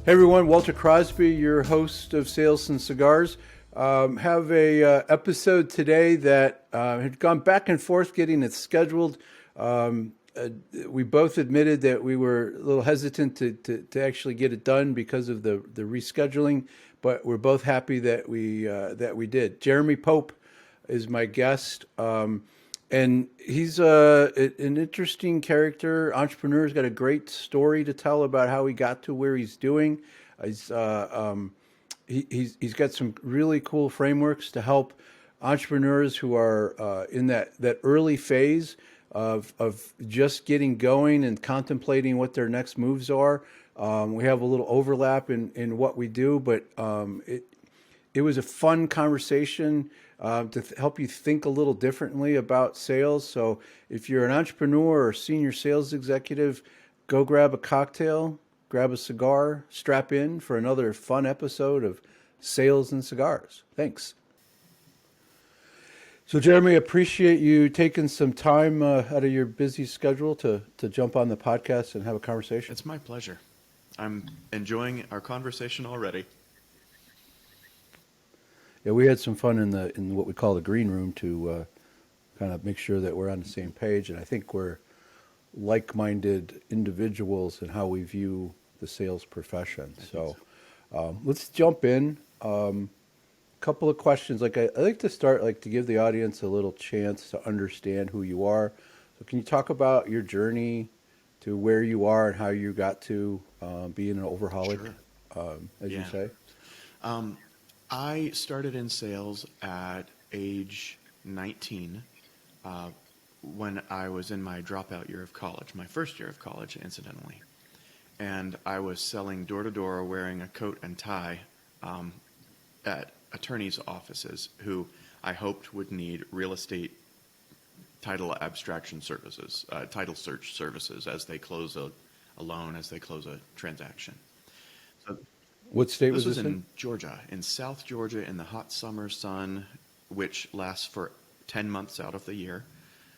Hey everyone, Walter Crosby, your host of Sales and Cigars. Have a episode today that had gone back and forth getting it scheduled. We both admitted that we were a little hesitant to actually get it done because of the rescheduling, but we're both happy that we did. Jeremy Pope is my guest. And he's an interesting character, entrepreneur. He's got a great story to tell about how he got to where he's doing. He's, he's got some really cool frameworks to help entrepreneurs who are in that early phase of just getting going and contemplating what their next moves are. We have a little overlap in what we do, but it was a fun conversation help you think a little differently about sales. So if you're an entrepreneur or senior sales executive, go grab a cocktail, grab a cigar, strap in for another fun episode of Sales and Cigars. Thanks. So Jeremy, appreciate you taking some time out of your busy schedule to jump on the podcast and have a conversation. It's my pleasure. I'm enjoying our conversation already. Yeah, we had some fun in what we call the green room to kind of make sure that we're on the same page, and I think we're like-minded individuals in how we view the sales profession. So let's jump in. Couple of questions. Like I like to start, like to give the audience a little chance to understand who you are. So can you talk about your journey to where you are and how you got to being an overhaulic, as you say? I started in sales at age 19 when I was in my dropout year of college, my first year of college, incidentally. And I was selling door-to-door wearing a coat and tie at attorneys' offices who I hoped would need real estate title abstraction services, title search services as they close a loan, as they close a transaction. So what state this was was this in Georgia, in South Georgia, in the hot summer sun, which lasts for 10 months out of the year.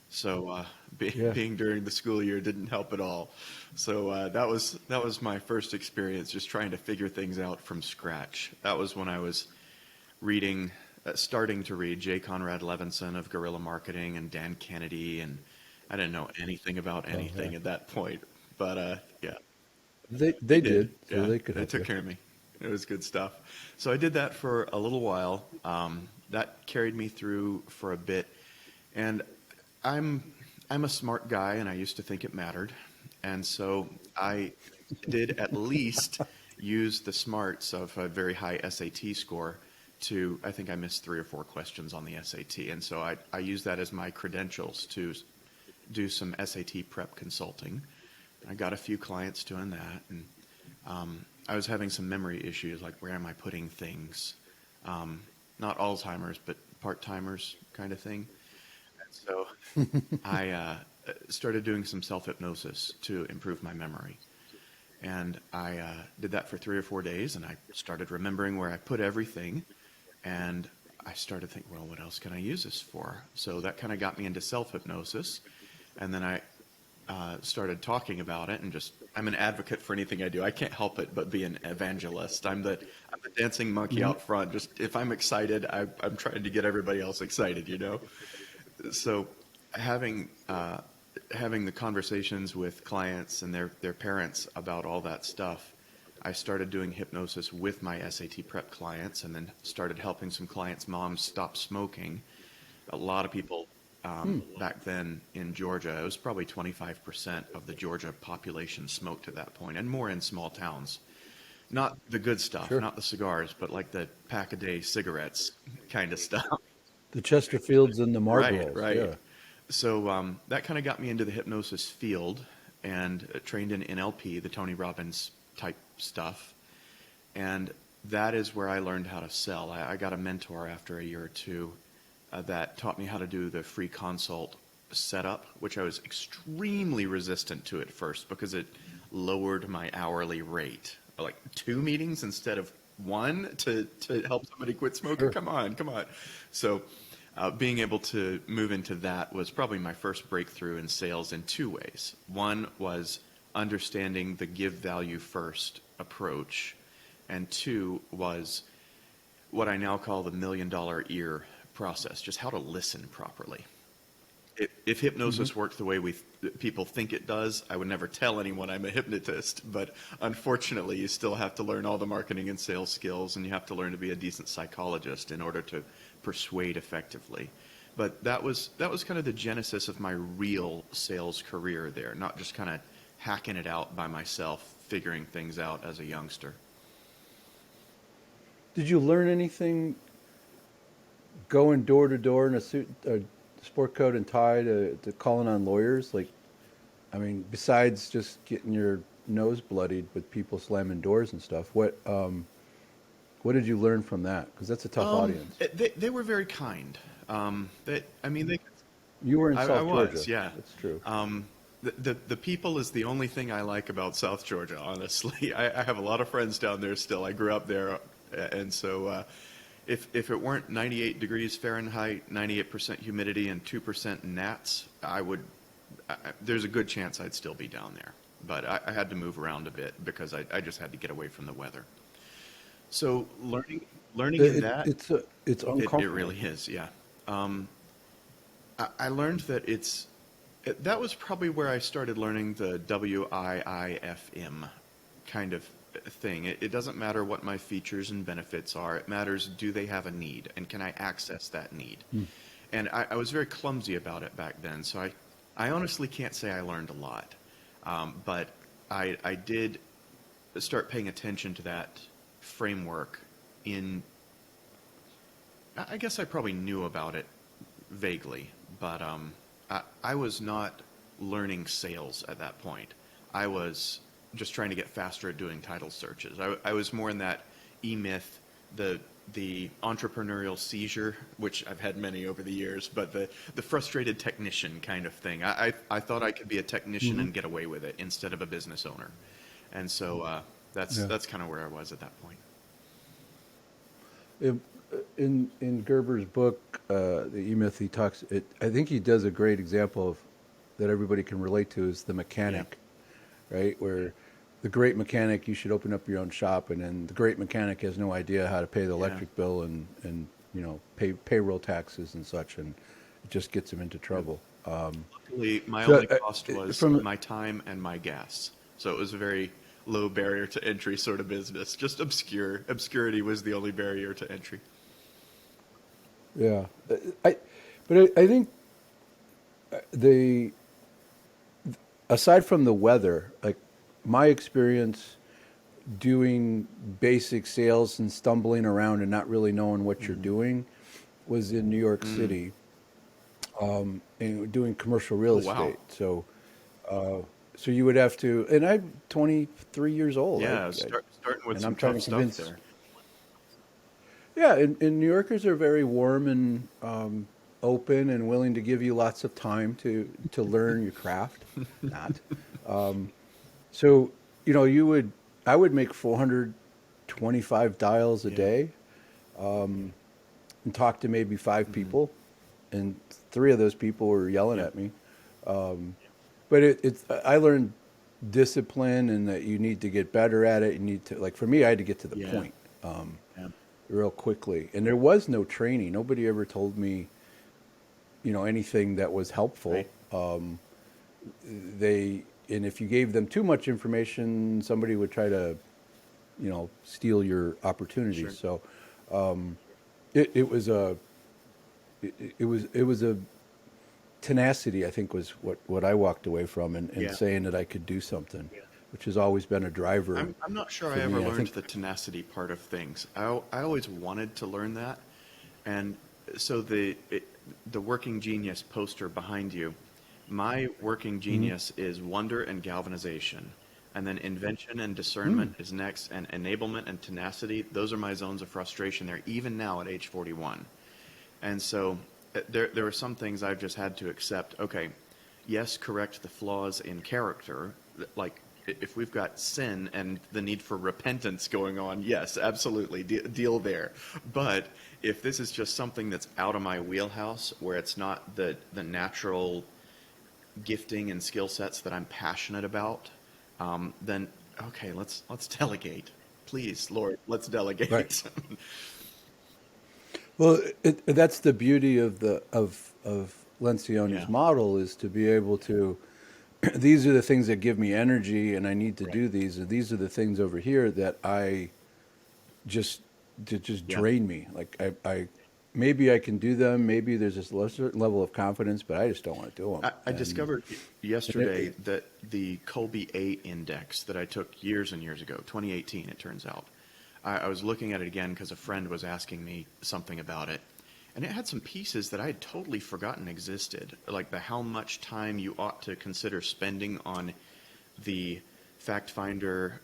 So being during the school year didn't help at all. So that was my first experience, just trying to figure things out from scratch. That was when I was reading, starting to read J. Conrad Levinson of Guerrilla Marketing and Dan Kennedy, and I didn't know anything about anything at that point. But yeah, they did. So yeah, they could they help took you. care of me. It was good stuff. So I did that for a little while. That carried me through for a bit, and I'm a smart guy, and I used to think it mattered, and so I did at least use the smarts of a very high SAT score to, I think I missed 3 or 4 questions on the SAT, and so I used that as my credentials to do some SAT prep consulting. I got a few clients doing that, and I was having some memory issues, like where am I putting things? Not Alzheimer's, but part-timers kind of thing. And so I started doing some self-hypnosis to improve my memory. And I did that for 3 or 4 days, and I started remembering where I put everything. And I started thinking, well, what else can I use this for? So that kind of got me into self-hypnosis. And then I started talking about it, and I'm an advocate for anything I do. I can't help it but be an evangelist. I'm the dancing monkey out front. Just if I'm excited, I'm trying to get everybody else excited, you know? So having the conversations with clients and their parents about all that stuff, I started doing hypnosis with my SAT prep clients, and then started helping some clients' moms stop smoking. A lot of people back then in Georgia, it was probably 25% of the Georgia population smoked at that point, and more in small towns. Not the good stuff, not the cigars, but like the pack-a-day cigarettes kind of stuff. The Chesterfields and the Marlboros. Right. Yeah. So that kind of got me into the hypnosis field, and trained in NLP, the Tony Robbins type stuff. And that is where I learned how to sell. I got a mentor after a year or two that taught me how to do the free consult setup, which I was extremely resistant to at first because it lowered my hourly rate. Like 2 meetings instead of 1 to help somebody quit smoking. Sure. Come on. So being able to move into that was probably my first breakthrough in sales in 2 ways. One was understanding the give value first approach. And two was what I now call the $1,000,000 ear process, just how to listen properly. If hypnosis worked the way people think it does, I would never tell anyone I'm a hypnotist. But unfortunately, you still have to learn all the marketing and sales skills, and you have to learn to be a decent psychologist in order to persuade effectively. But that was kind of the genesis of my real sales career there, not just kind of hacking it out by myself, figuring things out as a youngster. Did you learn anything going door to door in a suit, a sport coat and tie to calling on lawyers? Like, I mean, besides just getting your nose bloodied with people slamming doors and stuff, what did you learn from that? Because that's a tough audience. They were very kind. They. You were in South I Georgia. was, yeah. That's true. The people is the only thing I like about South Georgia, honestly. I have a lot of friends down there still. I grew up there, and so if it weren't 98 degrees Fahrenheit, 98% humidity, and 2% gnats, there's a good chance I'd still be down there. But I had to move around a bit because I just had to get away from the weather. So learning in that, It's uncomfortable. it really is, yeah. I learned that that was probably where I started learning the WIIFM kind of thing. It doesn't matter what my features and benefits are. It matters, do they have a need, and can I access that need? And I was very clumsy about it back then, so I honestly can't say I learned a lot. But I did start paying attention to that framework I guess I probably knew about it vaguely, but I was not learning sales at that point. I was just trying to get faster at doing title searches. I was more in that E-myth, the entrepreneurial seizure, which I've had many over the years, but the frustrated technician kind of thing. I thought I could be a technician and get away with it instead of a business owner. And so that's kind of where I was at that point. In Gerber's book, the E-Myth, I think he does a great example of that everybody can relate to is the mechanic, right? Where the great mechanic, you should open up your own shop, and then the great mechanic has no idea how to pay the electric bill and pay payroll taxes and such, and it just gets him into trouble. Luckily, my only cost was my time and my gas, so it was a very low barrier to entry sort of business. Just obscurity was the only barrier to entry. Yeah, I think aside from the weather, like my experience doing basic sales and stumbling around and not really knowing what you're doing was in New York City, and doing commercial real estate. Wow. So you would have to, and I'm 23 years old. Yeah, starting with and some I'm trying tough to stuff convince. there. Yeah, and New Yorkers are very warm and open and willing to give you lots of time to learn your craft. Not. So, I would make 425 dials a day, and talk to maybe 5 people, and 3 of those people were yelling at me. But I learned discipline and that you need to get better at it. You need to, like, for me, I had to get to the point. Yeah. Real quickly, and there was no training. Nobody ever told me, anything that was helpful. Right. And if you gave them too much information, somebody would try to, steal your opportunities. Sure. So, it was a tenacity, I think, was what I walked away from, and saying that I could do something. Which has always been a driver. I'm not sure I ever learned the tenacity part of things. I always wanted to learn that. And so the Working Genius poster behind you, my working genius is wonder and galvanization. And then invention and discernment is next, and enablement and tenacity. Those are my zones of frustration there, even now at age 41. And so there are some things I've just had to accept. Okay, yes, correct the flaws in character, like if we've got sin and the need for repentance going on, yes, absolutely, deal there. But if this is just something that's out of my wheelhouse, where it's not the natural gifting and skill sets that I'm passionate about, then okay, let's delegate. Please, Lord, let's delegate. Right. Well, that's the beauty of Lencioni's Yeah. model is to be able to. These are the things that give me energy, and I need to Right. do these. And these are the things over here that I just just Yeah. drain me. Like I maybe I can do them. Maybe there's this certain level of confidence, but I just don't want to do them. I discovered And yesterday that the Colby A index that I took years and years ago, 2018, it turns out, I was looking at it again because a friend was asking me something about it. And it had some pieces that I had totally forgotten existed, like the how much time you ought to consider spending on the fact finder,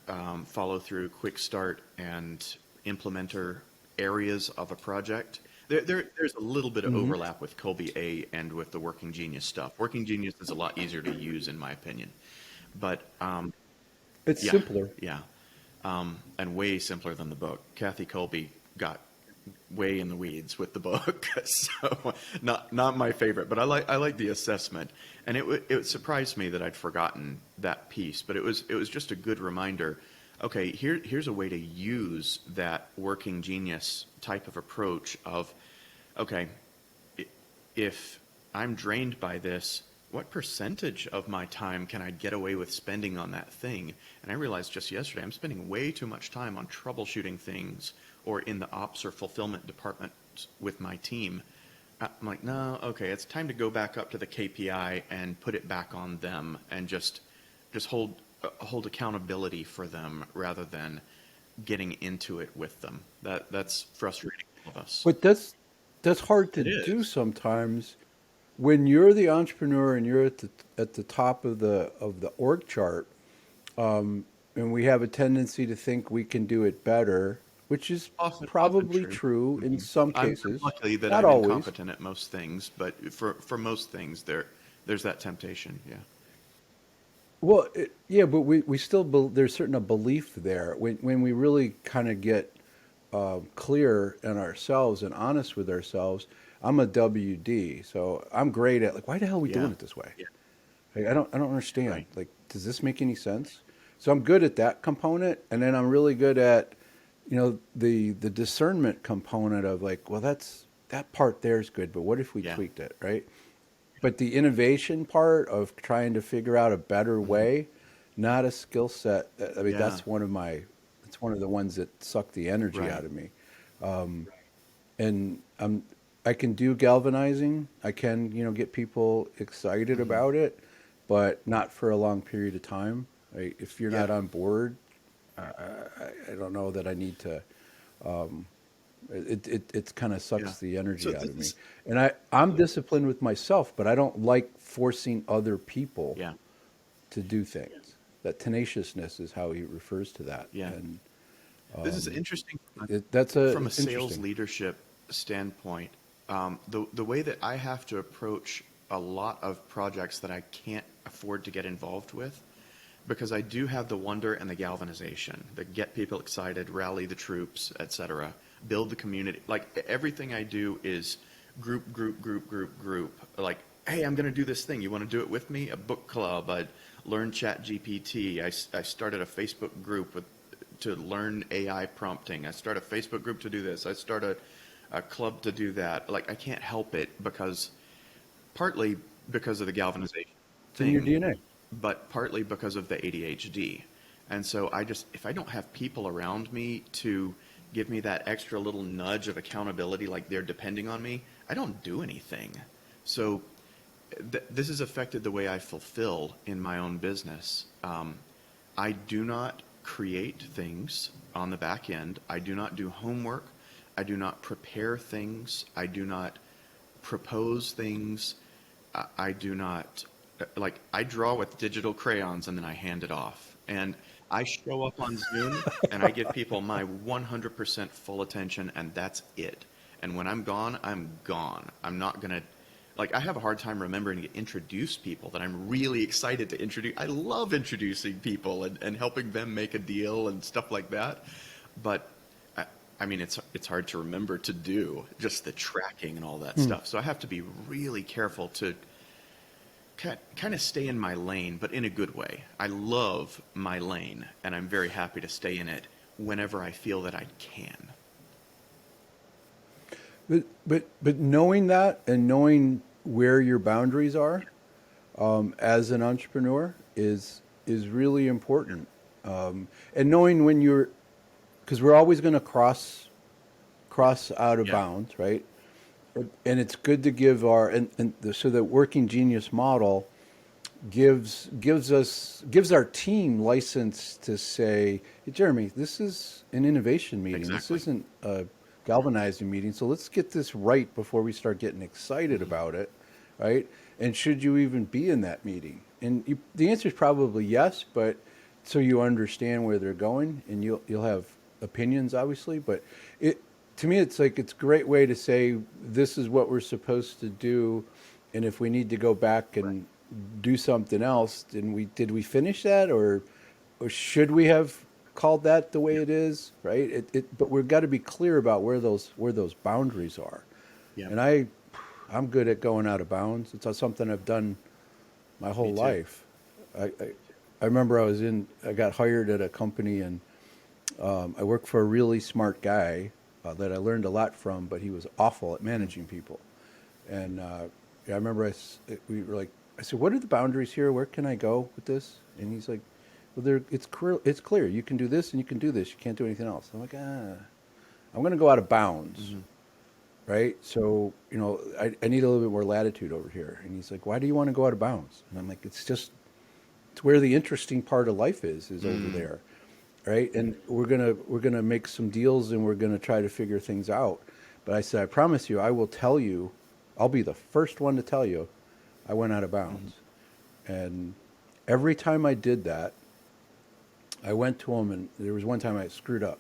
follow through, quick start, and implementer areas of a project. There's a little bit of Mhm. overlap with Colby A and with the Working Genius stuff. Working Genius is a lot easier to use, in my opinion. But It's yeah, simpler. yeah, and way simpler than the book. Kathy Colby got way in the weeds with the book, so not my favorite. But I like the assessment, and it surprised me that I'd forgotten that piece. But it was just a good reminder. Okay, here's a way to use that Working Genius type of approach of, okay, if I'm drained by this, what percentage of my time can I get away with spending on that thing? And I realized just yesterday I'm spending way too much time on troubleshooting things or in the ops or fulfillment department with my team. I'm like, no, okay, it's time to go back up to the KPI and put it back on them and just hold accountability for them rather than getting into it with them. That's frustrating for all of us. But that's hard to It do is. sometimes when you're the entrepreneur and you're at the top of the org chart. And we have a tendency to think we can do it better, which is Often probably true. true in Mhm. some I'm cases, lucky that not I'm always. incompetent at most things, but for most things there's that temptation. Yeah. Well, yeah, but we still there's certain a belief there when we really kind of get clear in ourselves and honest with ourselves. I'm a WD, so I'm great at like, why the hell are we Yeah. doing it this way? Yeah. Like, I don't understand. Right. Like, does this make any sense? So I'm good at that component, and then I'm really good at, the discernment component of like, well, that part there is good, but what if we Yeah. tweaked it, right? But the innovation part of trying to figure out a better Hmm. way, not a skill set. I mean, Yeah. that's one of the ones that suck the energy Right. out of me. And I can do galvanizing. I can, get people excited Hmm. about it, but not for a long period of time. Like, if you're Yeah. not on board, I don't know that I need to. It kind of Yeah. sucks the So energy out this of me. is And I'm disciplined with myself, but I don't like forcing other people yeah. to do things. That tenaciousness is how he refers to that, Yeah. and This is interesting from a it's sales interesting. leadership standpoint. The way that I have to approach a lot of projects that I can't afford to get involved with, because I do have the wonder and the galvanization that get people excited, rally the troops, etc., build the community. Like everything I do is group, group, group, group, group. Like, hey, I'm going to do this thing. You want to do it with me? A book club. I learned Chat GPT. I started a Facebook group to learn AI prompting. I start a Facebook group to do this. I start a club to do that. Like I can't help it because partly because of the galvanization It's in your thing, DNA. but partly because of the ADHD. And so if I don't have people around me to give me that extra little nudge of accountability, like they're depending on me, I don't do anything. So this has affected the way I fulfill in my own business. I do not create things on the back end. I do not do homework. I do not prepare things. I do not propose things. I do not, like, I draw with digital crayons and then I hand it off. And I show up on Zoom and I give people my 100% full attention and that's it. And when I'm gone, I'm gone. I'm not going to, like, I have a hard time remembering to introduce people that I'm really excited to introduce. I love introducing people and helping them make a deal and stuff like that. But I, I mean, it's hard to remember to do just the tracking and all that Hmm. stuff. So I have to be really careful to kind of stay in my lane, but in a good way. I love my lane, and I'm very happy to stay in it whenever I feel that I can. But knowing that and knowing where your boundaries are as an entrepreneur is really important. And knowing when you're, because we're always going to cross out of Yeah. bounds, right? And it's good to give our so the working genius model gives our team license to say, hey, Jeremy, this is an innovation meeting. This Exactly. isn't a galvanizing meeting. So let's get this right before we start getting excited Mhm. about it, right? And should you even be in that meeting? And the answer is probably yes, but so you understand where they're going, and you'll have opinions, obviously. But it to me, it's like it's a great way to say this is what we're supposed to do, and if we need to go back Right. and do something else, did we finish that, or should we have called that the way Yep. it is, right? But we've got to be clear about where those boundaries are. Yep. And I'm good at going out of bounds. It's something I've done my Me whole too. life. I, I, I remember I got hired at a company, and I worked for a really smart guy that I learned a lot from, but he was awful at Mhm. managing people. And yeah, I remember we were like, I said, what are the boundaries here? Where can I go with this? And he's like, well, it's clear. You can do this and you can do this. You can't do anything else. I'm like, I'm going to go out of bounds, Mhm. right? So, I need a little bit more latitude over here. And he's like, why do you want to go out of bounds? And I'm like, it's where the interesting part of life is over Mm. there, right? And we're gonna make some deals, and we're gonna try to figure things out. But I said, I promise you, I will tell you, I'll be the first one to tell you, I went out of Mhm. bounds. And every time I did that, I went to him, and there was one time I screwed up.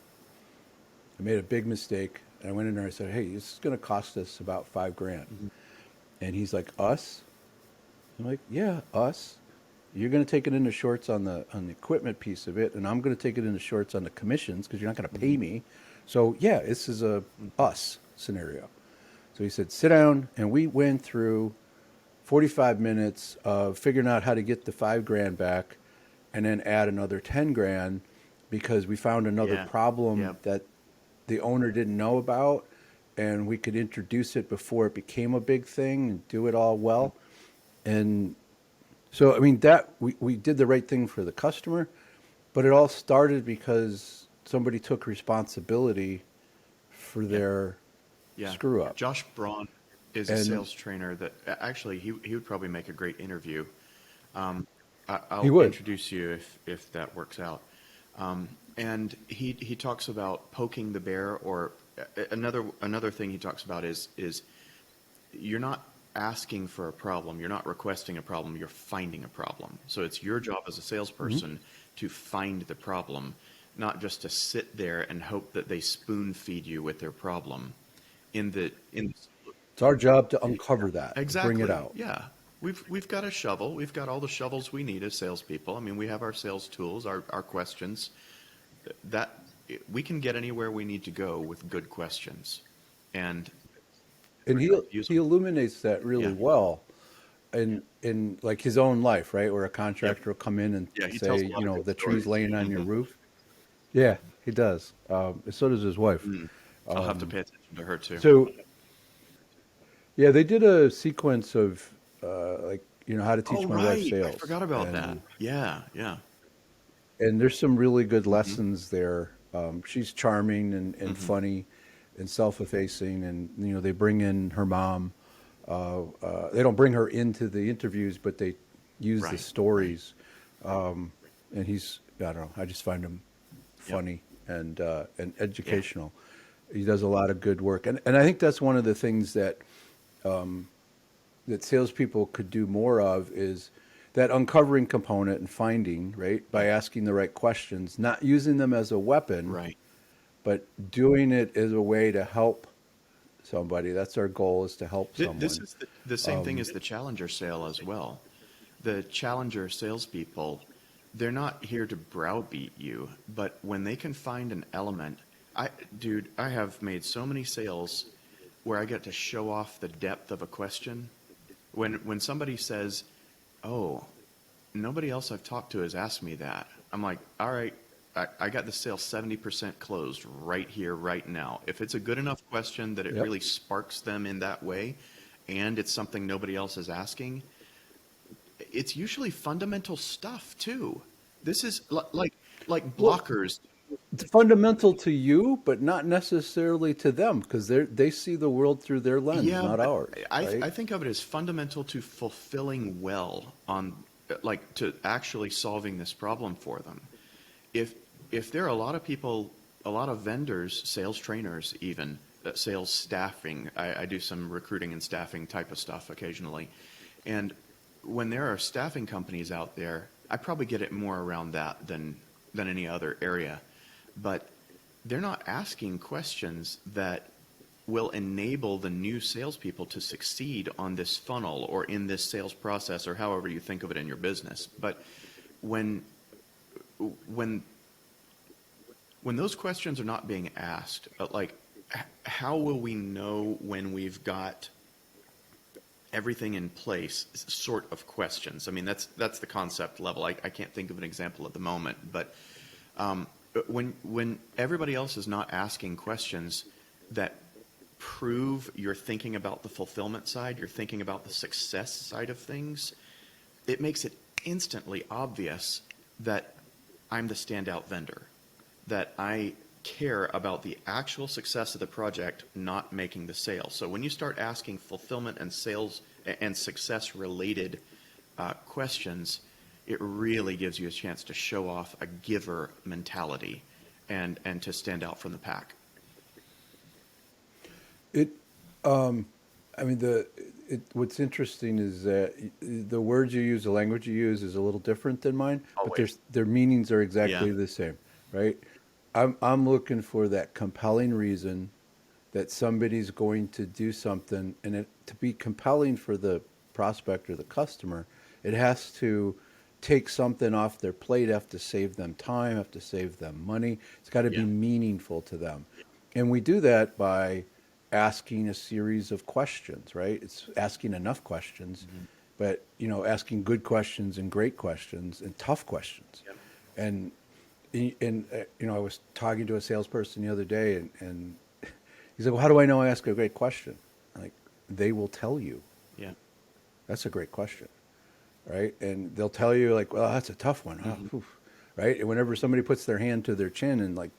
I made a big mistake, and I went in there. And I said, "Hey, this is going to cost us about 5 grand." Mhm. And he's like, "Us?" I'm like, "Yeah, us. You're going to take it into shorts on the equipment piece of it, and I'm going to take it into shorts on the commissions because you're not going to pay Mhm. me. So yeah, this is a Mhm. us scenario." So he said, "Sit down," and we went through 45 minutes of figuring out how to get the 5 grand back, and then add another 10 grand because we found another Yeah. problem Yep. that the owner didn't know about, and we could introduce it before it became a big thing and do it all Mhm. well. And so, I mean, that we did the right thing for the customer, but it all started because somebody took responsibility for Yeah. their Yeah. screw up. Josh Braun is a And sales trainer that actually he would probably make a great interview. Um, he I'll would. introduce you if that works out. And he talks about poking the bear, or another thing he talks about is you're not asking for a problem, you're not requesting a problem, you're finding a problem. So it's your job as a Mhm. salesperson to find the problem, not just to sit there and hope that they spoon feed you with their problem. In It's our job to uncover that, to bring it Exactly. out. Yeah. We've got a shovel. We've got all the shovels we need as salespeople. I mean, we have our sales tools, our questions. That we can get anywhere we need to go with good questions, and And use he them. illuminates that really Yeah. well in like his own life, right? Where a Yep. contractor will come in and Yeah. He tells say, a lot of good the tree's stories. laying on your Hmm. roof. Yeah, he does. So does his wife. Mm. I'll have to pay attention to her too. So yeah, they did a sequence of like how to Oh, teach my wife right. I sales, forgot about that. Yeah. Yeah. and there's some really good Hmm. lessons there. She's charming and Hmm. funny and self-effacing, and they bring in her mom. They don't bring her into the interviews, but they use the Right. Right. stories. And I don't know, I just find him Yep. funny and Yeah. educational. He does a lot of good work, and I think that's one of the things that salespeople could do more of is that uncovering component and finding, right, by Yep. asking the right questions, not using them as a weapon, Right. but doing it as a way to help somebody. That's our goal, is to help This someone. is the same thing as the challenger sale as well. The challenger salespeople, they're not here to browbeat you, but when they can find an element, dude, I have made so many sales where I get to show off the depth of a question. When somebody says, oh, nobody else I've talked to has asked me that. I'm like, all right, I got the sale 70% closed right here, right now. If it's a good enough question that it Yep. really sparks them in that way, and it's something nobody else is asking, it's usually fundamental stuff too. This is like Well, blockers. it's fundamental to you, but not necessarily to them because they see the world through their lens, Yeah, not but ours, right? I think of it as fundamental to fulfilling well on like to actually solving this problem for them. If there are a lot of people, a lot of vendors, sales trainers, even sales staffing. I do some recruiting and staffing type of stuff occasionally, and when there are staffing companies out there, I probably get it more around that than any other area, but they're not asking questions that will enable the new salespeople to succeed on this funnel or in this sales process or however you think of it in your business. But when when when those questions are not being asked, how will we know when we've got everything in place? Sort of questions. I mean, that's the concept level. I can't think of an example at the moment, but when everybody else is not asking questions that prove you're thinking about the fulfillment side, you're thinking about the success side of things, it makes it instantly obvious that I'm the standout vendor, that I care about the actual success of the project, not making the sale. So when you start asking fulfillment and sales and success related questions, it really gives you a chance to show off a giver mentality and to stand out from the pack. It, I mean, what's interesting is that the words you use, the language you use is a little different than mine, but Always. their meanings are Yeah. exactly the same, right? I'm looking for that compelling reason that somebody's going to do something, and it to be compelling for the prospect or the customer, it has to take something off their plate, have to save them time, have to save them money. It's got to be Yeah. meaningful to them. And we do that by asking a series of questions, right? It's asking enough questions, Hmm. but asking good questions and great questions and tough questions. Yep. And I was talking to a salesperson the other day, and he's like, "Well, how do I know I ask a great question?" I'm like, they will tell you. Yeah. That's a great question, right? And they'll tell you like, "Well, that's a tough one, huh?" Hmm. Oof. Right? And whenever somebody puts their hand to their chin and like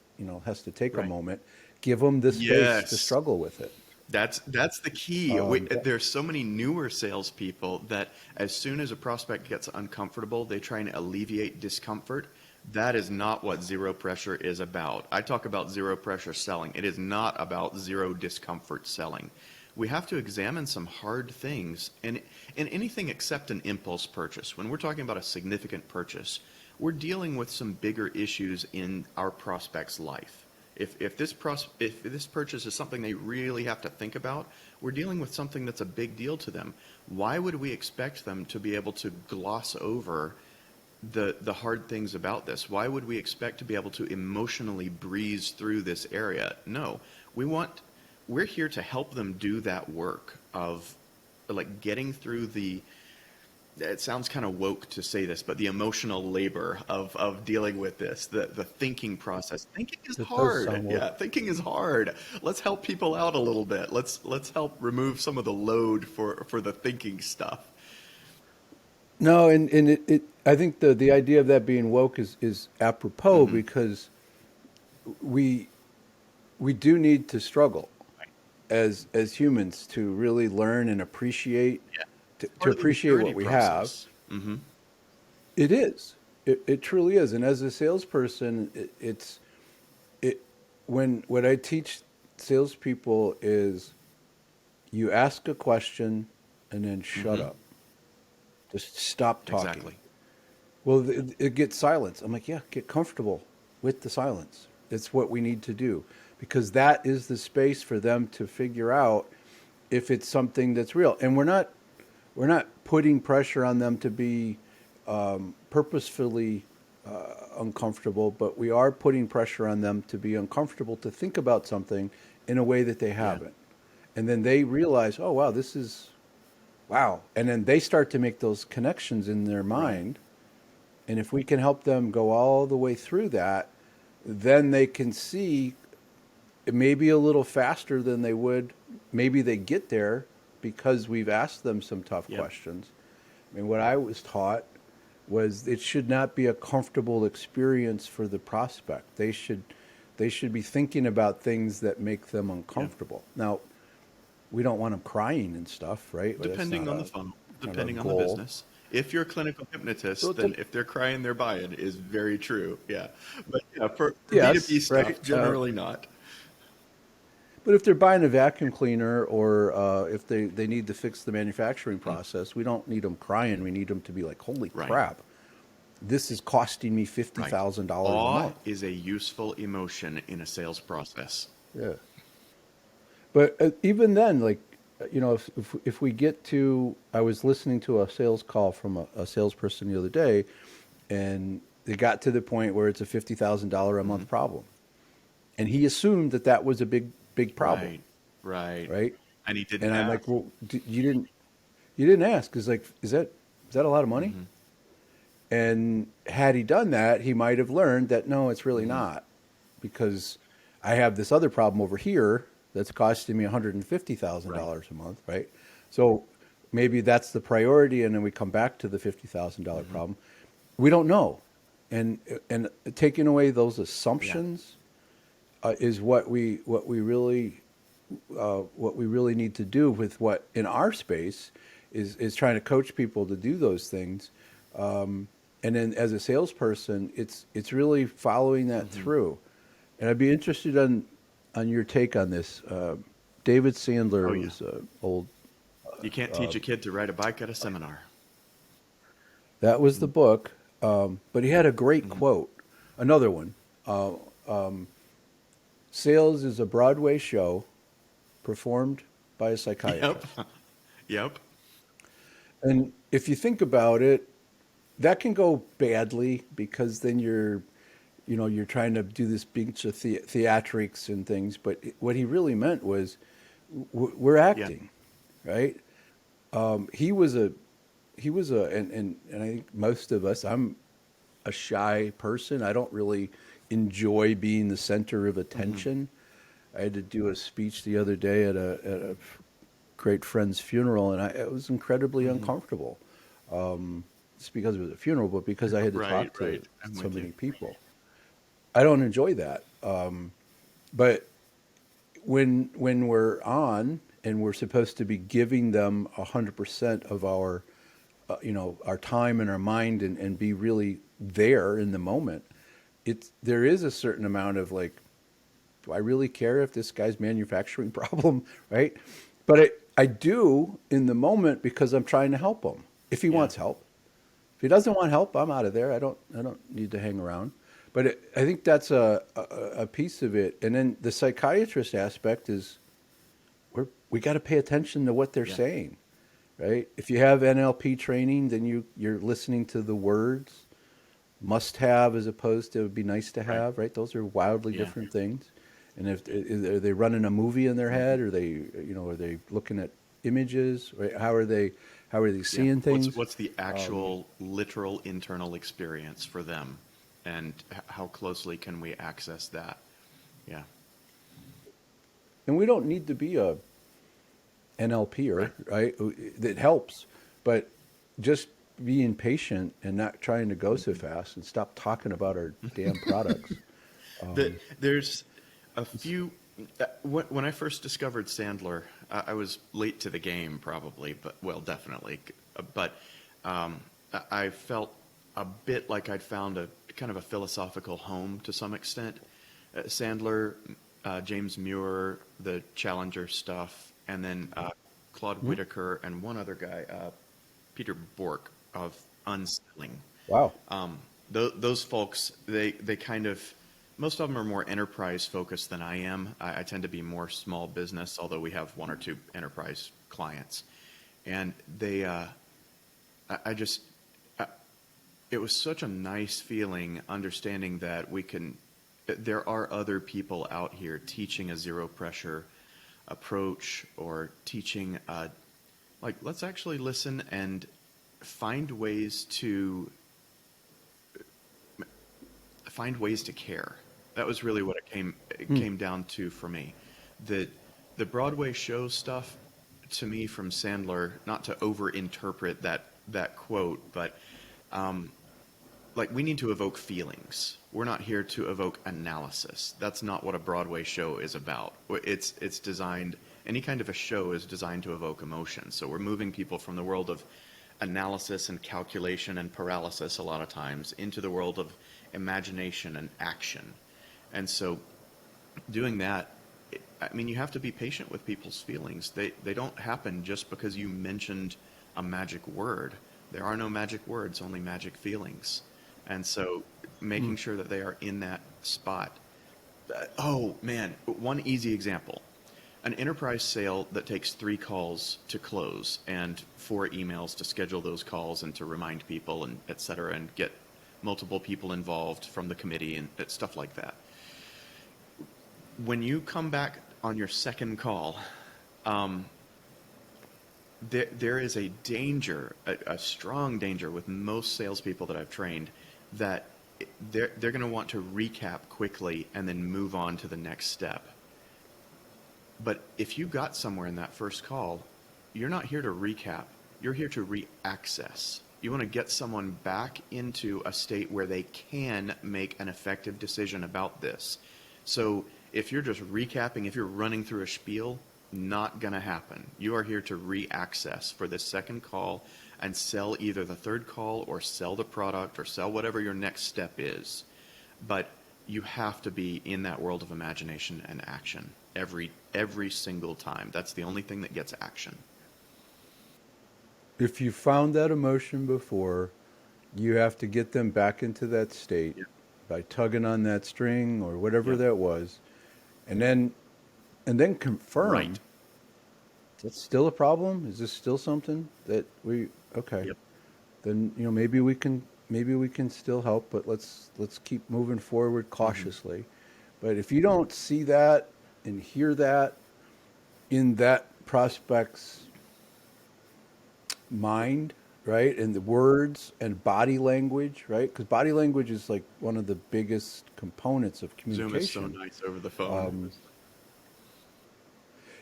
has to take a Right. moment, give them the space to Yes. struggle with it. That's the key. Yeah. There's so many newer salespeople that as soon as a prospect gets uncomfortable, they try and alleviate discomfort. That is not what zero pressure is about. I talk about zero pressure selling. It is not about zero discomfort selling. We have to examine some hard things, and in anything except an impulse purchase. When we're talking about a significant purchase, we're dealing with some bigger issues in our prospect's life. If this purchase is something they really have to think about, we're dealing with something that's a big deal to them. Why would we expect them to be able to gloss over the hard things about this? Why would we expect to be able to emotionally breeze through this area? No, we're here to help them do that work of like getting through the, it sounds kind of woke to say this, but the emotional labor of dealing with this, the thinking process. Thinking is It does hard. sound Yeah, woke. thinking is hard. Let's help people out a little bit. Let's help remove some of the load for the thinking stuff. No, and I think the idea of that being woke is apropos Hmm. because we we do need to struggle Right. as humans to really learn and appreciate Yeah. to, It's to part of the appreciate maturity what we have. process. Hmm. It is. It truly is. And as a salesperson, it when what I teach salespeople is you ask a question and then shut Hmm. up. Just stop talking. Exactly. Well, it gets silence. I'm like, yeah, get comfortable with the silence. It's what we need to do because that is the space for them to figure out if it's something that's real. And we're not putting pressure on them to be purposefully uncomfortable, but we are putting pressure on them to be uncomfortable to think about something in a way that they Yeah. haven't. And then they realize, oh wow, wow. And then they start to make those connections in their Right. mind. And if we can help them go all the way through that, then they can see it may be a little faster than they would. Maybe they get there because we've asked them some tough Yep. questions. I mean, what I was taught was it should not be a comfortable experience for the prospect. They should be thinking about things that make them Yep. uncomfortable. Now, we don't want them crying and stuff, right? But that's Depending not on the a funnel, not our depending on the goal. business. If you're a clinical So hypnotist, it's then if they're crying, they're buying is very true. Yeah. But yeah, for B2B yes, stuff, right. generally not. But if they're buying a vacuum cleaner or if they need to fix the manufacturing process, we don't need them crying. We need them to be like, holy Right. crap, this is costing me Right. $50,000 a Awe month. is a useful emotion in a sales process. Yeah. But even then, like, if we get to, I was listening to a sales call from a salesperson the other day, and they got to the point where it's a $50,000 a Hmm. month problem. And he assumed that that was a big problem, Right. Right. right? And he didn't And I'm like, ask. well, you didn't ask. It's like, is that a lot of money? Hmm. And had he done that, he might have learned that no, it's really Hmm. not, because I have this other problem over here that's costing me $150,000 Right. a month, right? So maybe that's the priority, and then we come back to the $50,000 Hmm. problem. We don't know, and and taking away those Yeah. assumptions is what we really need to do with what in our space is trying to coach people to do those things. And then as a salesperson, it's really following that Hmm. through. And I'd be interested on your take on this. David Oh, Sandler yeah. was old. You can't teach a kid to ride a bike at a seminar. That was the book, but he had a great Hmm. quote. Another one. Sales is a Broadway show performed by a Yep. psychiatrist. Yep. And if you think about it, that can go badly because then you're trying to do this big theatrics and things. But what he really meant was we're Yeah. acting, right? He was and I think most of us. I'm a shy person. I don't really enjoy being the center of Hmm. attention. I had to do a speech the other day at a great friend's funeral, and it was incredibly Hmm. uncomfortable. Just because it was a funeral, but because I had to Right. talk to Right. I'm so with you. many people. I don't enjoy that. But when we're on and we're supposed to be giving them 100% of our time and our mind and be really there in the moment, there is a certain amount of like, do I really care if this guy's manufacturing problem, right? But I do in the moment because I'm trying to help him. If he Yeah. wants help, if he doesn't want help, I'm out of there. I don't need to hang around. But I think that's a piece of it. And then the psychiatrist aspect is we got to pay attention to what they're Yeah. saying, right? If you have NLP training, then you're listening to the words must have as opposed to would be nice to Right. have, right? Those are wildly Yeah. different things. And if are they running a movie in their Hmm. head, or are they looking at images, right? How are they Yeah. seeing What's things? what's the actual literal internal experience for them, and how closely can we access that? Yeah. And we don't need to be a NLPer, Right. right? That helps, but just being patient and not trying to go so Hmm. fast and stop talking about our damn products. There's a few. When I first discovered Sandler, I was late to the game, probably, but well, definitely. But I felt a bit like I'd found a kind of a philosophical home to some extent. Sandler, James Muir, the Challenger stuff, and then Claude Mhm. Whitaker and one other guy, Peter Bork of Unselling. Wow. Those folks, they kind of, most of them are more enterprise focused than I am. I tend to be more small business, although we have one or two enterprise clients. And I just, I, it was such a nice feeling understanding that there are other people out here teaching a zero pressure approach or teaching Like, let's actually listen and find ways to care. That was really what it came down to for me. The the Broadway show stuff, to me, from Sandler, not to overinterpret that quote, but like, we need to evoke feelings. We're not here to evoke analysis. That's not what a Broadway show is about. It's designed, any kind of a show is designed to evoke emotion. So we're moving people from the world of analysis and calculation and paralysis a lot of times into the world of imagination and action. And so doing that, I mean, you have to be patient with people's feelings. They don't happen just because you mentioned a magic word. There are no magic words, only magic feelings. And so making sure that they are in that spot. Oh, man, one easy example. An enterprise sale that takes 3 calls to close and 4 emails to schedule those calls and to remind people and et cetera, and get multiple people involved from the committee and stuff like that. When you come back on your second call, there is a danger, a strong danger with most salespeople that I've trained, that they're going to want to recap quickly and then move on to the next step. But if you got somewhere in that first call, you're not here to recap. You're here to re-access. You want to get someone back into a state where they can make an effective decision about this. So if you're just recapping, if you're running through a spiel, not going to happen. You are here to re-access for this second call and sell either the third call or sell the product or sell whatever your next step is. But you have to be in that world of imagination and action every single time. That's the only thing that gets action. If you found that emotion before, you have to get them back into that state by tugging on that string or whatever that was, and then confirm. Right. That's still a problem? Is this still something that we okay? Yep. Then maybe we can still help, but let's keep moving forward cautiously. But if you don't see that and hear that in that prospect's mind, right, and the words and body language, right, because body language is like one of the biggest components of communication. Zoom is so nice over the phone.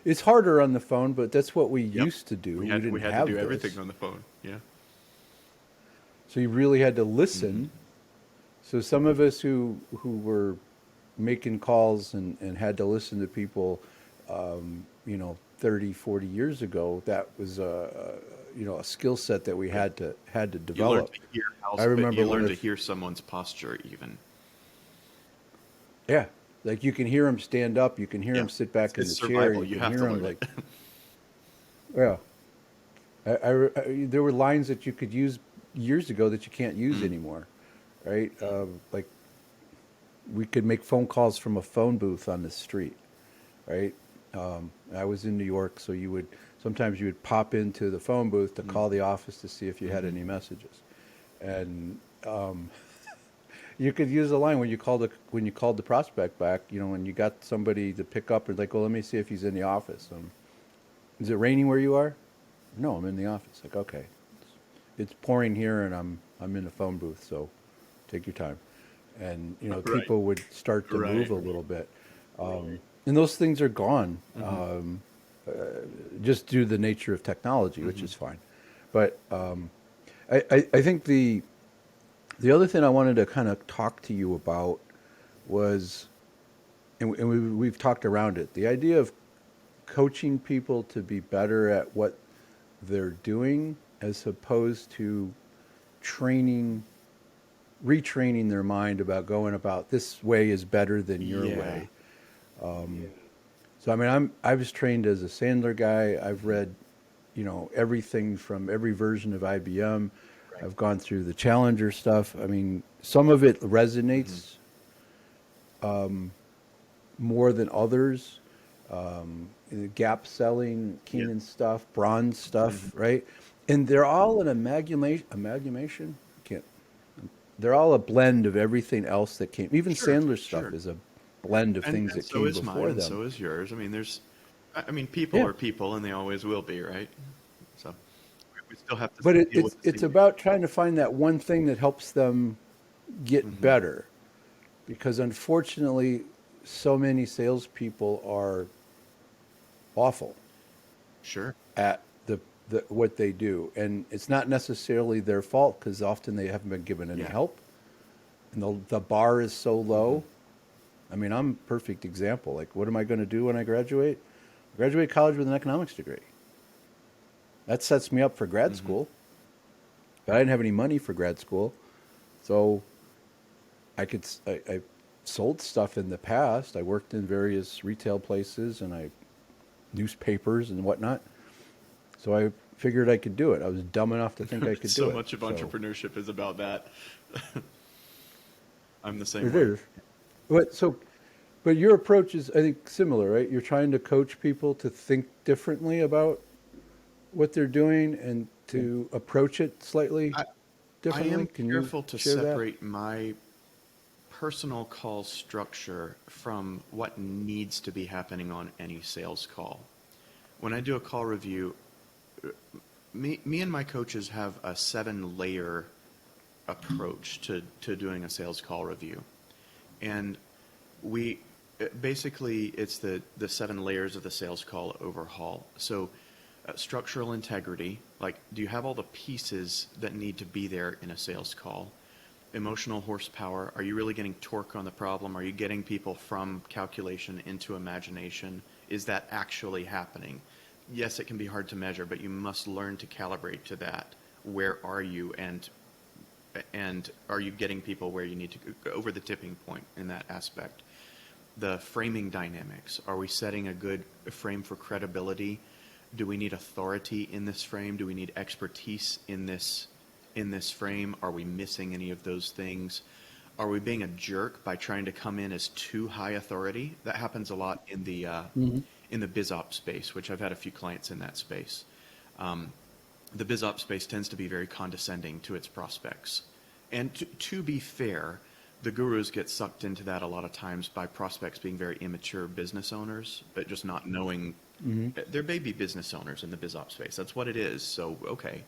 It's harder on the phone, but that's what we Yep. used to do. We had didn't to have do this. everything on the phone. Yeah. So you really had to listen. So some of us who were making calls and had to listen to people, 30, 40 years ago, that was a skill set that we had to You learn develop. to hear I remember you one learn of to hear someone's posture even. yeah, like you can hear him stand up, you can hear him sit back in It's the chair, survival. you You can have hear to him learn it. yeah. There were lines that you could use years ago that you can't use anymore, right? Like we could make phone calls from a phone booth on the street, right? I was in New York, so sometimes you would pop into the phone booth to call the office to see if you had any messages, and you could use a line when you called the prospect back. When you got somebody to pick up, and like, well, let me see if he's in the office. Is it raining where you are? No, I'm in the office. Like, okay, it's pouring here, and I'm in the phone booth, so take your time. And Right. people would start to Right. move a little bit, and those things are gone, just due to the nature of technology, which is fine. But I think the other thing I wanted to kind of talk to you about was, and we've talked around it, the idea of coaching people to be better at what they're doing as opposed to retraining their mind about going about this way is better than your Yeah. way. So I mean, I was trained as a Sandler guy. I've read, everything from every version of IBM. Right. I've gone through the Challenger stuff. I mean, some of it resonates more than others. Gap selling, Keenan stuff, bronze stuff, right? And they're all an amalgamation. Can't. They're all a blend of everything else that came. Even Sure, Sandler stuff sure. is a blend of things And that so came is mine, before and them. so is yours. I mean, people Yeah. are people, and they always will be, right? So we still have to But deal with the it's same. about trying to find that one thing that helps them get Hmm. better, because unfortunately, so many salespeople are awful Sure. at the what they do, and it's not necessarily their fault because often they haven't been given any Yeah. help, and the bar is so Hmm. low. I mean, I'm a perfect example. Like, what am I going to do when I graduate? Graduate college with an economics degree. That sets me up for grad Hmm. school. But I didn't have any money for grad school, so I sold stuff in the past. I worked in various retail places and I newspapers and whatnot. So I figured I could do it. I was dumb enough to think I could So do it. much of So entrepreneurship is about that. I'm the same it way. is. But your approach is, I think, similar, right? You're trying to coach people to think differently about what they're doing and to approach it slightly I, I differently. am Can you careful to share that? separate my personal call structure from what needs to be happening on any sales call. When I do a call review, me and my coaches have a 7 layer approach to doing a sales call review. And we basically, it's the 7 layers of the sales call overhaul. So structural integrity, like, do you have all the pieces that need to be there in a sales call? Emotional horsepower, are you really getting torque on the problem? Are you getting people from calculation into imagination? Is that actually happening? Yes, it can be hard to measure, but you must learn to calibrate to that. Where are you, and are you getting people where you need to go over the tipping point in that aspect? The framing dynamics, are we setting a good frame for credibility? Do we need authority in this frame? Do we need expertise in this frame? Are we missing any of those things? Are we being a jerk by trying to come in as too high authority? That happens a lot in the biz op space, which I've had a few clients in that space. The biz op space tends to be very condescending to its prospects. And to be fair, the gurus get sucked into that a lot of times by prospects being very immature business owners, but just not knowing they're baby business owners in the biz op space. That's what it is. So, okay.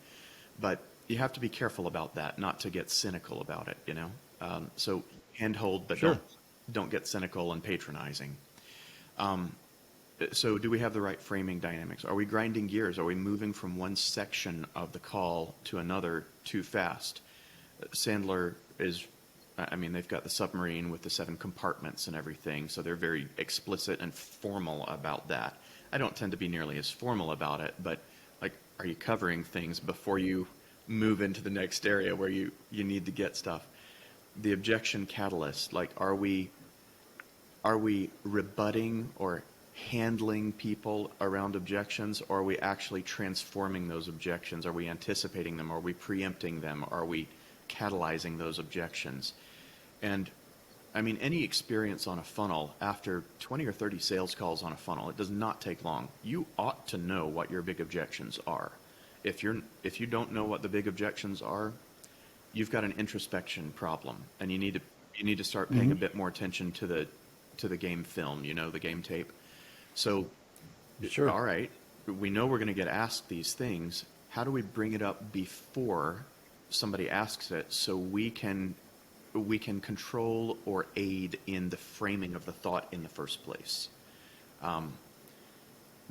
But you have to be careful about that, not to get cynical about it, you know? So handhold, but Sure. don't get cynical and patronizing. So do we have the right framing dynamics? Are we grinding gears? Are we moving from one section of the call to another too fast? Sandler is, I mean, they've got the submarine with the 7 compartments and everything, so they're very explicit and formal about that. I don't tend to be nearly as formal about it, but like, are you covering things before you move into the next area where you need to get stuff? The objection catalyst, like, are we rebutting or handling people around objections, or are we actually transforming those objections? Are we anticipating them? Are we preempting them? Are we catalyzing those objections? And I mean, any experience on a funnel after 20 or 30 sales calls on a funnel, it does not take long. You ought to know what your big objections are. If you don't know what the big objections are, you've got an introspection problem, and you need to start paying a bit more attention to the game film, the game tape. So, Sure. all right, we know we're going to get asked these things. How do we bring it up before somebody asks it, so we can control or aid in the framing of the thought in the first place?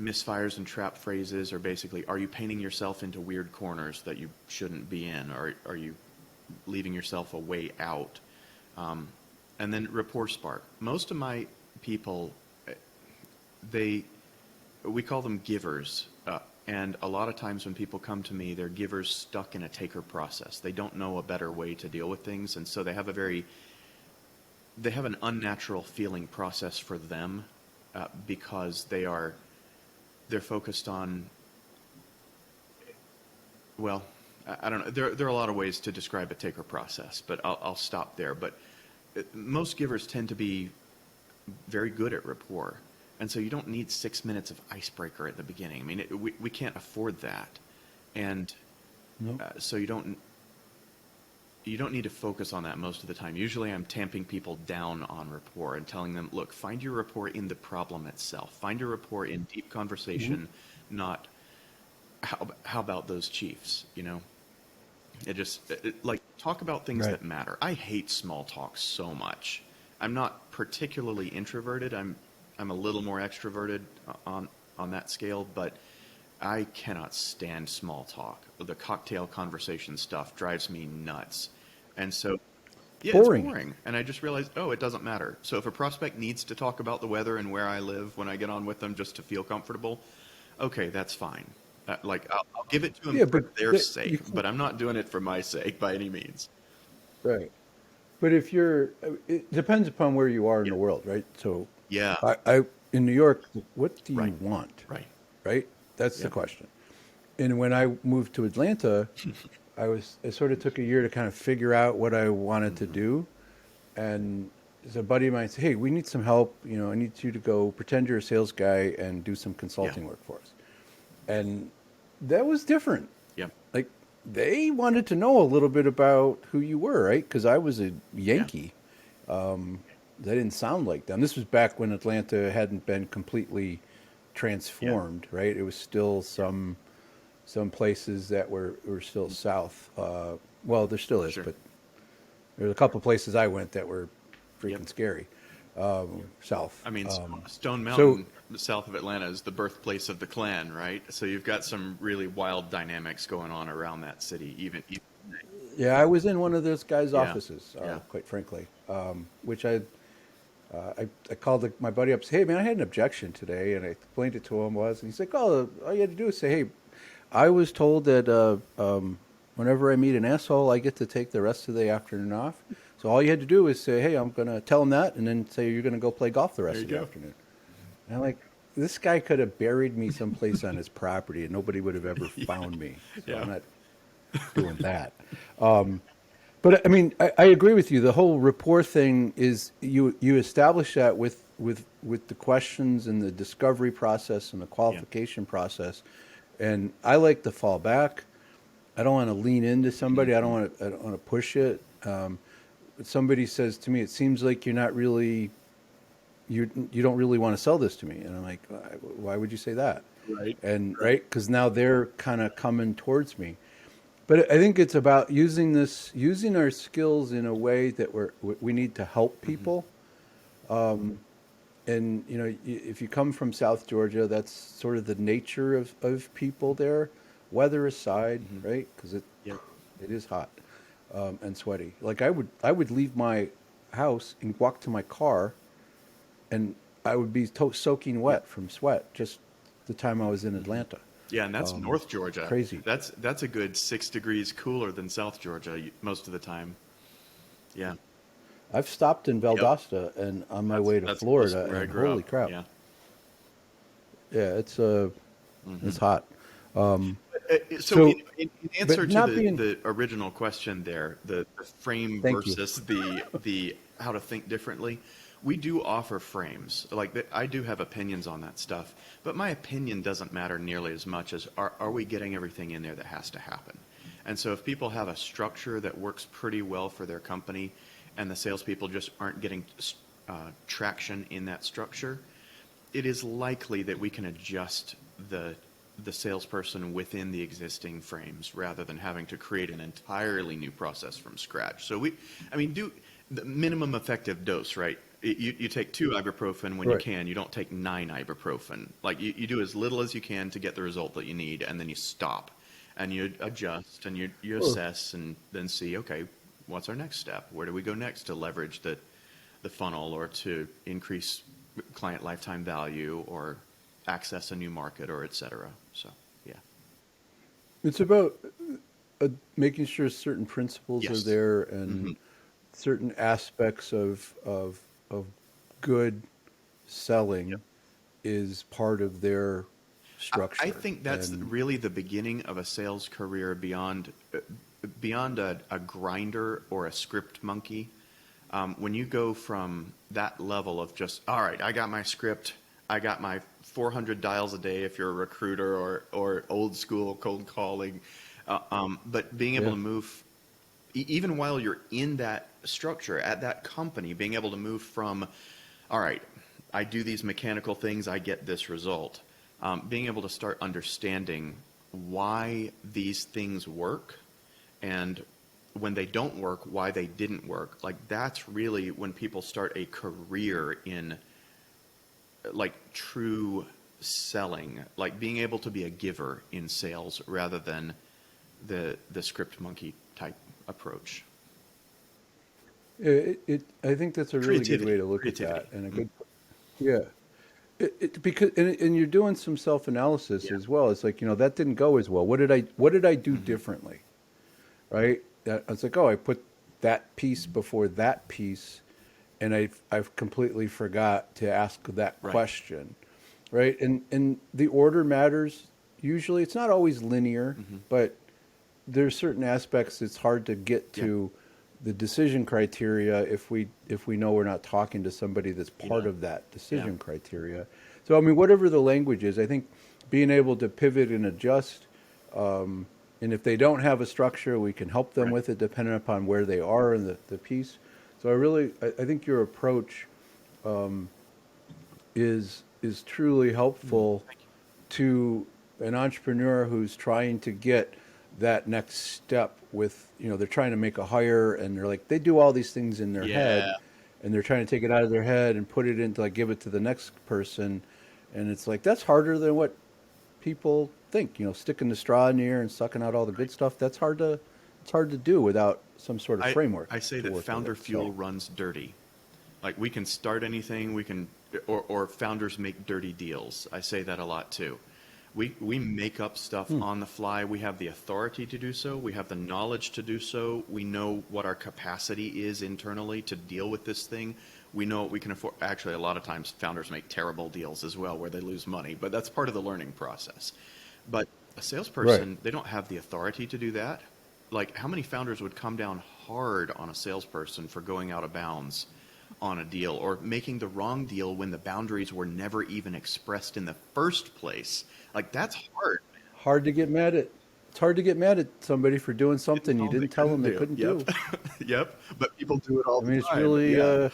Misfires and trap phrases are basically, are you painting yourself into weird corners that you shouldn't be in? Or are you leaving yourself a way out? And then rapport spark. Most of my people, they we call them givers. And a lot of times when people come to me, they're givers stuck in a taker process. They don't know a better way to deal with things, and so they have an unnatural feeling process for them, because they're focused on, well, I don't know. There are a lot of ways to describe a taker process, but I'll stop there. But most givers tend to be very good at rapport. And so you don't need 6 minutes of icebreaker at the beginning. I mean, we can't afford that. And No. so you don't need to focus on that most of the time. Usually I'm tamping people down on rapport and telling them, look, find your rapport in the problem itself. Find your rapport in deep conversation, not how about those Chiefs? You know, like talk about things Right. that matter. I hate small talk so much. I'm not particularly introverted. I'm a little more extroverted on that scale, but I cannot stand small talk. The cocktail conversation stuff drives me nuts. And so, yeah, it's Boring. boring. And I just realized, oh, it doesn't matter. So if a prospect needs to talk about the weather and where I live when I get on with them just to feel comfortable, okay, that's fine. Like I'll give it to them Yeah, for but their you sake, can, but I'm not doing it for my sake by any means. right. But if you're, it depends upon where you are in Yeah. the world, right? So, Yeah. I in New York, what do you Right. want, Right. right? That's the Yep. question. And when I moved to Atlanta, I sort of took a year to kind of figure out what I wanted to Hmm. do. And as a buddy of mine said, hey, we need some help. I need you to go pretend you're a sales guy and do some Yeah. consulting work for us. And that was different. Yep. Like they wanted to know a little bit about who you were, right? Because I was a Yeah. Yankee. That didn't sound like them. This was back when Atlanta hadn't been completely Yeah. transformed, right? It was still Yeah. some places that were still south. Well, there still is, Sure. but there's a couple of places I went that were Yep. freaking scary. South. I mean, Stone So Mountain, south of Atlanta, is the birthplace of the Klan, right? So you've got some really wild dynamics going on around that city, even yeah, I was in one of those guys' yeah. offices, Yeah. quite frankly, which I called my buddy up and said, hey, man, I had an objection today. And I explained it to him and he's like, oh, all you had to do is say, hey, I was told that whenever I meet an asshole, I get to take the rest of the afternoon off. So all you had to do is say, hey, I'm going to tell him that and then say you're going to go play golf the There rest you of the go. afternoon. And I'm like, this guy could have buried me someplace on his property and nobody would have ever found me. So Yeah. I'm not doing that. But I mean, I agree with you. The whole rapport thing is you establish that with the questions and the discovery process and the Yeah. qualification process. And I like to fall back. I don't want to lean into somebody. Hmm. I don't want to push it. But somebody says to me, "It seems like you're not really you don't really want to sell this to me." And I'm like, "Why would you say that?" Right. And Right. right, because now they're kind of coming towards me. But I think it's about using our skills in a way that we need to help Hmm. people. And if you come from South Georgia, that's sort of the nature of people there, weather aside, Hmm. right? Because Yep. it is hot and sweaty. Like I would leave my house and walk to my car, and I would be soaking Yep. wet from sweat just the time I was in Hmm. Atlanta. Yeah, and that's North Georgia. Crazy. That's a good 6 degrees cooler than South Georgia most of the time. Yeah. I've stopped in Yep. Valdosta and on my way to That's close to Florida, where I and grew holy up. crap, Yeah. yeah, Hmm. it's hot. Um, So so, in answer but to not being. the original question there, the frame Thank you. versus the how to think differently, we do offer frames. Like I do have opinions on that stuff, but my opinion doesn't matter nearly as much as are we getting everything in there that has to happen. And so if people have a structure that works pretty well for their company, and the salespeople just aren't getting traction in that structure, it is likely that we can adjust the salesperson within the existing frames rather than having to create an entirely new process from scratch. So I mean, do the minimum effective dose, right? You take 2 ibuprofen when you Right. can. You don't take 9 ibuprofen. Like you do as little as you can to get the result that you need, and then you stop, and you adjust, and you Well, assess, and then see, okay, what's our next step? Where do we go next to leverage the funnel or to increase client lifetime value or access a new market or et cetera. So, yeah. it's about making sure certain principles are Yes. there Hmm. and certain aspects of good Yep. selling is part of their I structure. think that's And really the beginning of a sales career beyond a grinder or a script monkey. When you go from that level of just, all right, I got my script, I got my 400 dials a day if you're a recruiter or old school cold calling, but being able yeah, to move, even while you're in that structure at that company, being able to move from, all right, I do these mechanical things, I get this result. Being able to start understanding why these things work, and when they don't work, why they didn't work. Like, that's really when people start a career in like true selling, like being able to be a giver in sales rather than the script monkey type approach. I think that's a really good way to look at Creativity. that, and a good, yeah. Because and you're doing some self-analysis Yeah. as well. It's like, that didn't go as well. What did I do Hmm. differently? Right? It's like, oh, I put that piece before that piece, and I've completely forgot to ask that Right. question, right? And the order matters. Usually, it's not always linear, Hmm. but there's certain aspects it's hard to get Yeah. to the decision criteria if we know we're not talking to somebody that's Yeah. part of that Yeah. decision criteria. So I mean, whatever the language is, I think being able to pivot and adjust, and if they don't have a structure, we can help them Right. with it depending upon where they are in the piece. So I think your approach is truly Mm. helpful Thank you. to an entrepreneur who's trying to get that next step with, they're trying to make a hire, and they're like, they do all these things in their Yeah. head, and they're trying to take it out of their head and put it into, like, give it to the next person. And it's like, that's harder than what people think, sticking the straw in the ear and sucking out all the good stuff. It's hard to do without some sort of I framework I say to that work with founder it. So, fuel runs dirty. Like, we can start anything, we can, or founders make dirty deals. I say that a lot too. We make up stuff on the fly. We have the authority to do so. We have the knowledge to do so. We know what our capacity is internally to deal with this thing. We know what we can afford. Actually, a lot of times founders make terrible deals as well where they lose money, but that's part of the learning process. But a right. salesperson, they don't have the authority to do that. Like, how many founders would come down hard on a salesperson for going out of bounds on a deal, or making the wrong deal when the boundaries were never even expressed in the first place? Like, that's hard. Hard to get mad at. It's hard to get mad at somebody for doing Didn't something you tell them they didn't tell them couldn't they do. couldn't Yep. do. Yep. But people do it all I the mean, it's time. really, Yeah.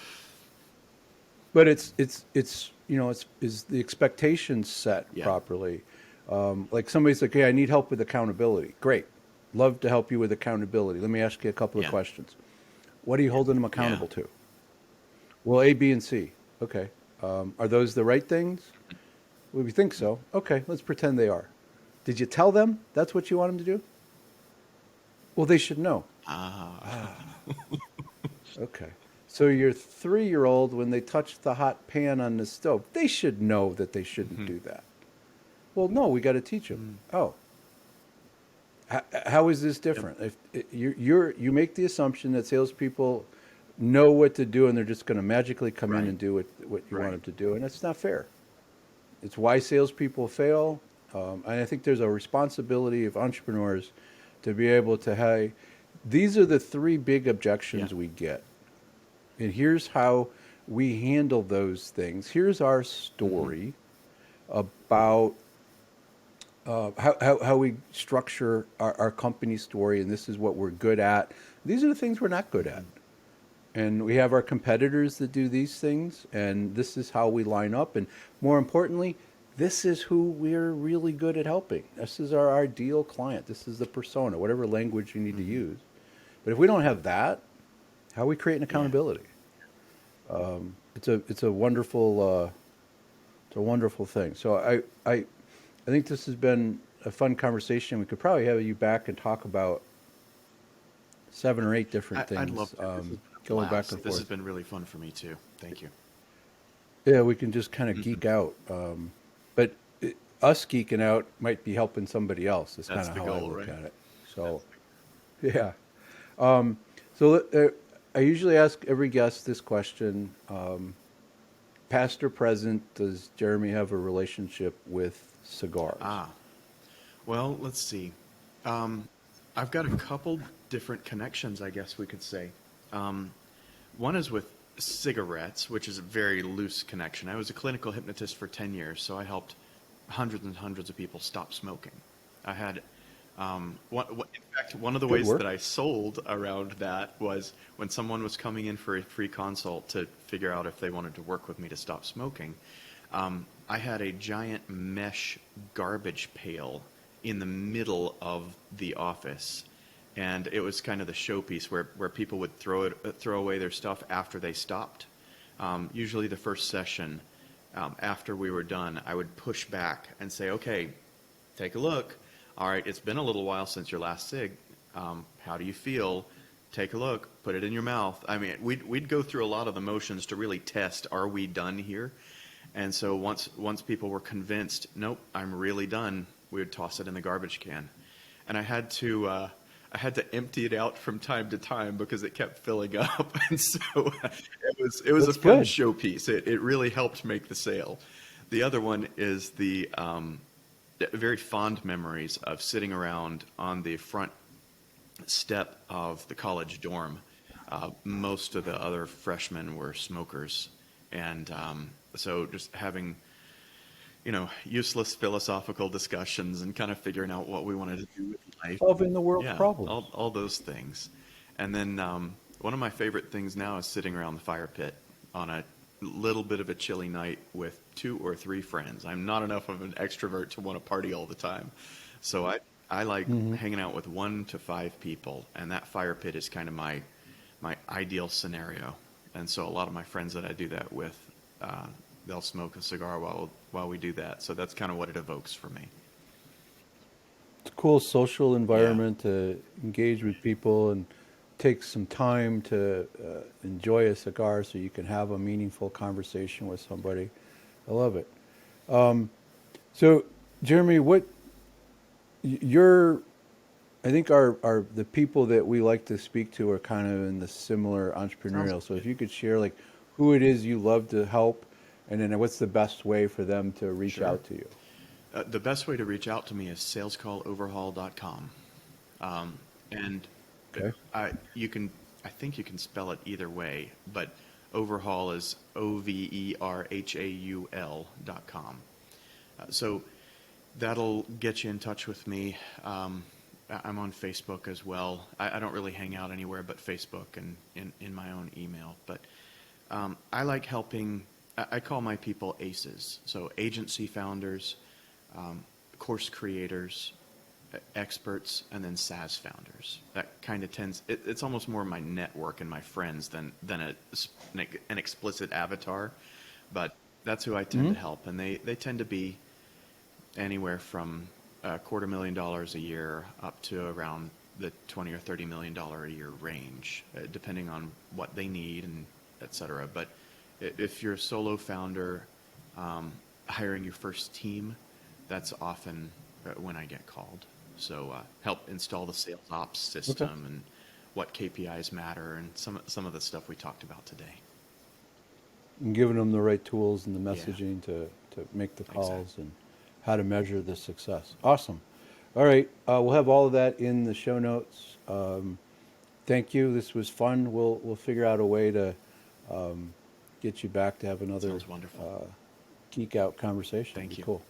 but it's is the expectations set Yeah. properly? Like, somebody's like, hey, I need help with accountability. Great, love to help you with accountability. Let me ask you a couple of Yeah. questions. What are you holding them Yeah. accountable to? Well, A, B, and C. Okay. Are those the right things? Well, we think so. Okay, let's pretend they are. Did you tell them that's what you want them to do? Well, they should know. Ah. Okay. So your 3-year-old, when they touch the hot pan on the stove, they should know that they shouldn't Hmm. do that. Well, no, we got to teach them. Mm. Oh, how is this Yep. different? If you make the assumption that salespeople know what to do and they're just going to magically come in Right. and do what you want Right. them to do, and that's not fair. It's why salespeople fail, and I think there's a responsibility of entrepreneurs to be able to, hey, these are the three big Yeah. objections we get, and here's how we handle those things. Here's our Hmm. story about how we structure our company story, and this is what we're good at. These are the things we're not good at. Hmm. And we have our competitors that do these things, and this is how we line up. And more importantly, this is who we're really good at helping. This is our ideal client. This is the persona, whatever language you need to Hmm. use. But if we don't have that, how are we creating Yeah. accountability? It's a wonderful thing. So I think this has been a fun conversation. We could probably have you back and talk about 7 or 8 different I'd things, love to. This has been a going back and blast. This has forth. been really fun for me too. Thank you. Yeah, we can just kind of Hmm. geek out. But us geeking out might be helping somebody else. Is kind That's of the how I goal, look right? at it. So, That's the yeah. So I usually ask every guest this question: past or present, does Jeremy have a relationship with cigars? Ah. Well, let's see. Um, I've got a couple different connections, I guess we could say. Um, One is with cigarettes, which is a very loose connection. I was a clinical hypnotist for 10 years, so I helped hundreds and hundreds of people stop smoking. I had, in fact, one of the Good ways that work. I sold around that was when someone was coming in for a free consult to figure out if they wanted to work with me to stop smoking. I had a giant mesh garbage pail in the middle of the office. And it was kind of the showpiece where people would throw away their stuff after they stopped. Usually the first session, after we were done, I would push back and say, okay, take a look. All right, it's been a little while since your last cig. How do you feel? Take a look, put it in your mouth. I mean, we'd go through a lot of the motions to really test, are we done here? And so once people were convinced, nope, I'm really done, we would toss it in the garbage can. And I had to empty it out from time to time because it kept filling up. And so it was a That's fun good. showpiece. It really helped make the sale. The other one is the very fond memories of sitting around on the front step of the college dorm. Most of the other freshmen were smokers. And so just having, useless philosophical discussions and kind of figuring out what we wanted to do with life. Solving the world's Yeah, problems. all those things. And then one of my favorite things now is sitting around the fire pit on a little bit of a chilly night with 2 or 3 friends. I'm not enough of an extrovert to want to party all the time. So I like hanging out with 1 to 5 people, and that fire pit is kind of my ideal scenario. And so a lot of my friends that I do that with, they'll smoke a cigar while we do that. So that's kind of what it evokes for me. It's a cool social Yeah, environment to engage with people and take some time to enjoy a cigar so you can have a meaningful conversation with somebody. I love it. So, Jeremy, you're, I think our the people that we like to speak to are kind of in the similar sounds entrepreneurial. So if good. you could share like who it is you love to help, and then what's the best way for them to reach Sure. out to you? The best way to reach out to me is salescalloverhaul.com. And Okay. I think you can spell it either way, but overhaul is overhaul.com. So that'll get you in touch with me. I'm on Facebook as well. I don't really hang out anywhere but Facebook and in my own email. But I like helping, I call my people ACEs. So agency founders, course creators, experts, and then SaaS founders. That kind of it's almost more my network and my friends than an explicit avatar. But that's who I tend to help. And they tend to be anywhere from $250,000 a year up to around the $20 or $30 million a year range, depending on what they need and et cetera. But if you're a solo founder, hiring your first team, that's often when I get called. So help install the sales ops Okay. system and what KPIs matter and some of the stuff we talked about today. And giving them the right tools and the Yeah, messaging to make the exactly. calls and how to measure the success. Awesome. All right. We'll have all of that in the show notes. Thank you. This was fun. We'll figure out a way to get you back to have another Sounds wonderful. geek out conversation. It'd Thank be you. cool.